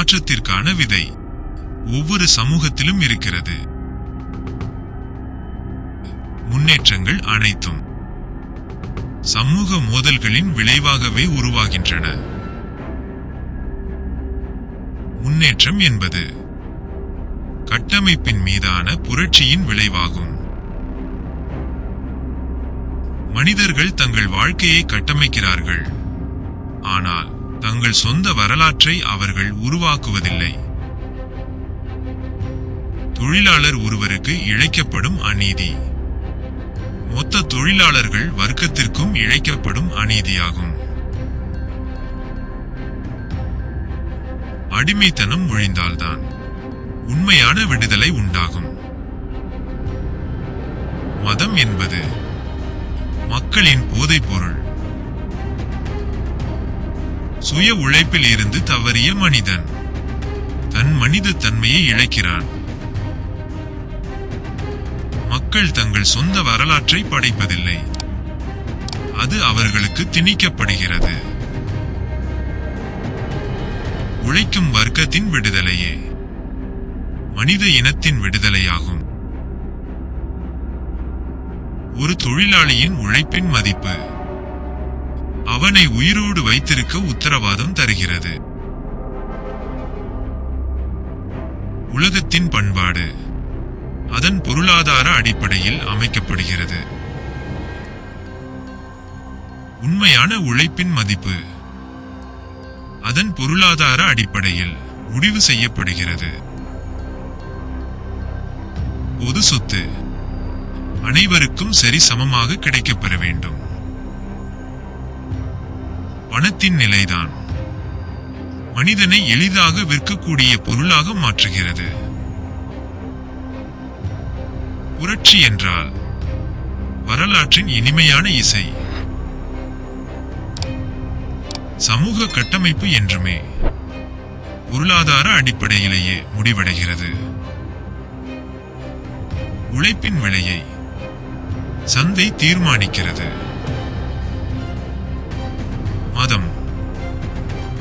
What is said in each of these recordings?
மாற்றத்திற்கான விதை ஒவ்வொரு சமூகத்திலும் இருக்கிறது. முன்னேற்றங்கள் அனைத்தும் சமூக மோதல்களின் விளைவாகவே உருவாகின்றன. முன்னேற்றம் என்பது கட்டமைப்பின் மீதான புரட்சியின் விளைவாகும். மனிதர்கள் தங்கள் வாழ்க்கையை கட்டமைக்கிறார்கள், ஆனால் தங்கள் சொந்த வரலாற்றை அவர்கள் உருவாக்குவதில்லை. தொழிலாளர் ஒருவருக்கு இழைக்கப்படும் அநீதி மொத்த தொழிலாளர்கள் வர்க்கத்திற்கும் இழைக்கப்படும் அநீதியாகும். அடிமைத்தனம் ஒழிந்தால்தான் உண்மையான விடுதலை உண்டாகும். மதம் என்பது மக்களின் போதைப் பொருள். சுய உழைப்பில் இருந்து தவறிய மனிதன் தன் மனித தன்மையை இழக்கிறான். மக்கள் தங்கள் சொந்த வரலாற்றை படைப்பதில்லை, அது அவர்களுக்கு திணிக்கப்படுகிறது. உழைக்கும் வர்க்கத்தின் விடுதலையே மனித இனத்தின் விடுதலையாகும். ஒரு தொழிலாளியின் உழைப்பின் மதிப்பு அவனை உயிரோடு வைத்திருக்க உத்தரவாதம் தருகிறது. உலகத்தின் பண்பாடு அதன் பொருளாதார அடிப்படையில் அமைக்கப்படுகிறது. உண்மையான உழைப்பின் மதிப்பு அதன் பொருளாதார அடிப்படையில் முடிவு செய்யப்படுகிறது. பொது சொத்து அனைவருக்கும் சரிசமமாக கிடைக்கப்பெற வேண்டும். பணத்தின் நிலைதான் மனிதனை எளிதாக விற்கக்கூடிய பொருளாக மாற்றுகிறது. புரட்சி என்றால் வரலாற்றின் இனிமையான இசை. சமூக கட்டமைப்பு என்றுமே பொருளாதார அடிப்படையிலேயே முடிவடைகிறது. உழைப்பின் விலையை சந்தை தீர்மானிக்கிறது. மதம்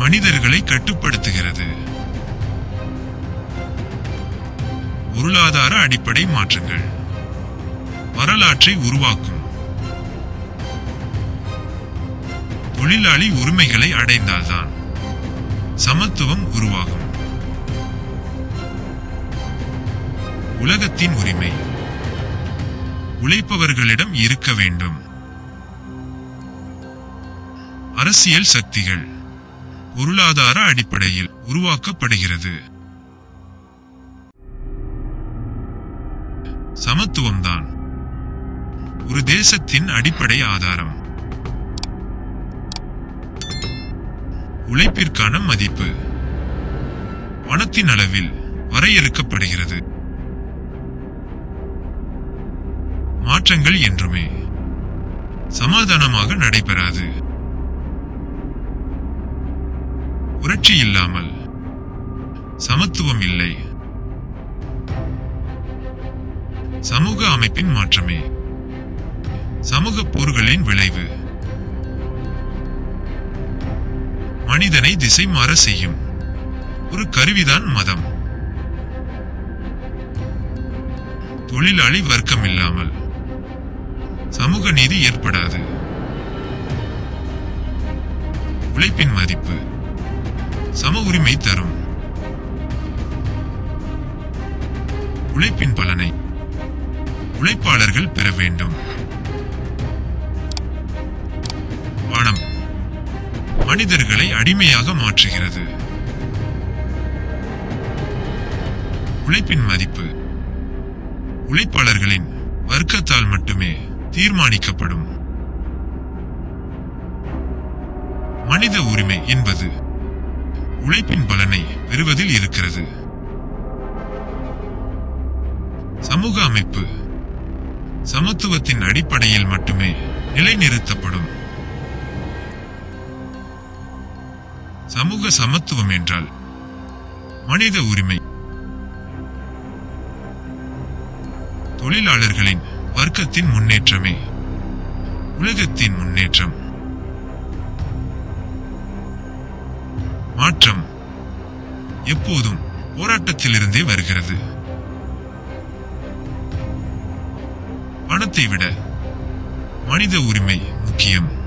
மனிதர்களை கட்டுப்படுத்துகிறது. பொருளாதார அடிப்படை மாற்றங்கள் வரலாற்றை உருவாக்கும். தொழிலாளி உரிமைகளை அடைந்தால்தான் சமத்துவம் உருவாகும். உலகத்தின் உரிமை உழைப்பவர்களிடம் இருக்க வேண்டும். அரசியல் சக்திகள் பொருளாதார அடிப்படையில் உருவாக்கப்படுகிறது. சமத்துவம்தான் ஒரு தேசத்தின் அடிப்படை ஆதாரம். உழைப்பிற்கான மதிப்பு பணத்தின் அளவில் வரையறுக்கப்படுகிறது. மாற்றங்கள் என்றுமே சமாதானமாக நடைபெறாது. புரட்சி இல்லாமல் சமத்துவம் இல்லை. சமூக அமைப்பின் மாற்றமே சமூக போர்களின் விளைவு. மனிதனை திசை மாற செய்யும் ஒரு கருவிதான் மதம். தொழிலாளி வர்க்கம் இல்லாமல் சமூக நீதி ஏற்படாது. உழைப்பின் மதிப்பு சம உரிமை தரும். உழைப்பின் பலனை உழைப்பாளர்கள் பெற வேண்டும். பணம் மனிதர்களை அடிமையாக மாற்றுகிறது. உழைப்பின் மதிப்பு உழைப்பாளர்களின் வர்க்கத்தால் மட்டுமே தீர்மானிக்கப்படும். மனித உரிமை என்பது உழைப்பின் பலனை பெறுவதில் இருக்கிறது. சமூக அமைப்பு சமத்துவத்தின் அடிப்படையில் மட்டுமே நிலைநிறுத்தப்படும். சமூக சமத்துவம் என்றால் மனித உரிமை, தொழிலாளர்களின் வர்க்கத்தின் முன்னேற்றமே உலகத்தின் முன்னேற்றம். மாற்றம் எப்போதும் போராட்டத்திலிருந்தே வருகிறது. பணத்தை விட மனித உரிமை முக்கியம்.